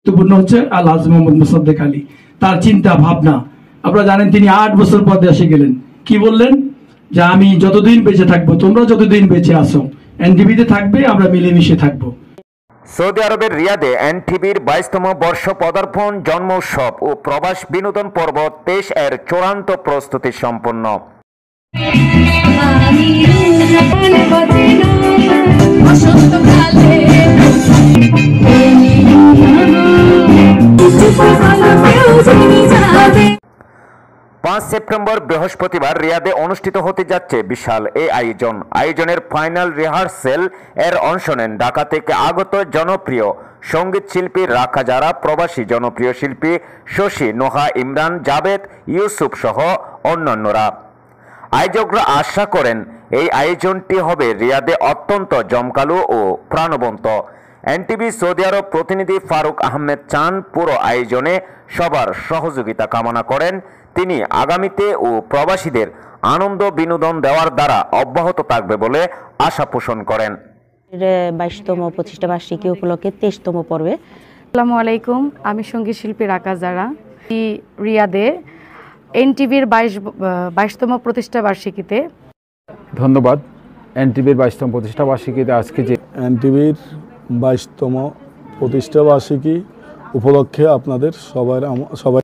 গুরুত্বপূর্ণ হচ্ছে আল-হাজ মোহাম্মদ মোসাদ্দেক আলী। তার চিন্তা ভাবনা আপনারা জানেন, তিনি ৮ বছর পর দেশে গেলেন। কি বললেন? যে আমি যতদিন বেঁচে থাকবো, তোমরা যতদিন বেঁচে আসো, এনটিভিতে থাকবে, আমরা মিলেমিশে থাকবো। সৌদি আরবের রিয়াদে এনটিভির 22তম বর্ষ পদার্পণ, জন্ম উৎসব ও প্রবাস বিনোদন পর্ব 23 এর চূড়ান্ত প্রস্তুতি সম্পন্ন। সেপ্টেম্বর বৃহস্পতিবার রিয়াদে অনুষ্ঠিত হতে যাচ্ছে বিশাল এই আয়োজনের ফাইনাল রিহার্সেল এর অংশ নেন ঢাকা থেকে আগত জনপ্রিয় সঙ্গীত শিল্পী রাখা যারা, প্রবাসী জনপ্রিয় শিল্পী শশী, নোহা, ইমরান, জাবেদ, ইউসুফ সহ অন্যান্যরা। আয়োজকরা আশা করেন এই আয়োজনটি হবে রিয়াদে অত্যন্ত জমকালো ও প্রাণবন্ত। এনটিভি সৌদি আরব প্রতিনিধি ফারুক আহমেদ চান পুরো আয়োজনে সবার সহযোগিতা কামনা করেন। তিনি আগামীতে ও প্রবাসীদের আনন্দ বিনোদন দেওয়ার দ্বারা অব্যাহত থাকবে বলে আশা পোষণ করেন। 22তম প্রতিষ্ঠা বার্ষিকী উপলক্ষে 23তম পর্বে। আসসালামু আলাইকুম, আমি সঙ্গীত শিল্পী রাকা যারা। রিয়াদে এনটিভির 22তম প্রতিষ্ঠা বার্ষিকীতে ধন্যবাদ। এনটিভির 22তম প্রতিষ্ঠা বার্ষিকীতে আজকে যে এনটিভির 22তম প্রতিষ্ঠা বার্ষিকী উপলক্ষে আপনাদের সবাই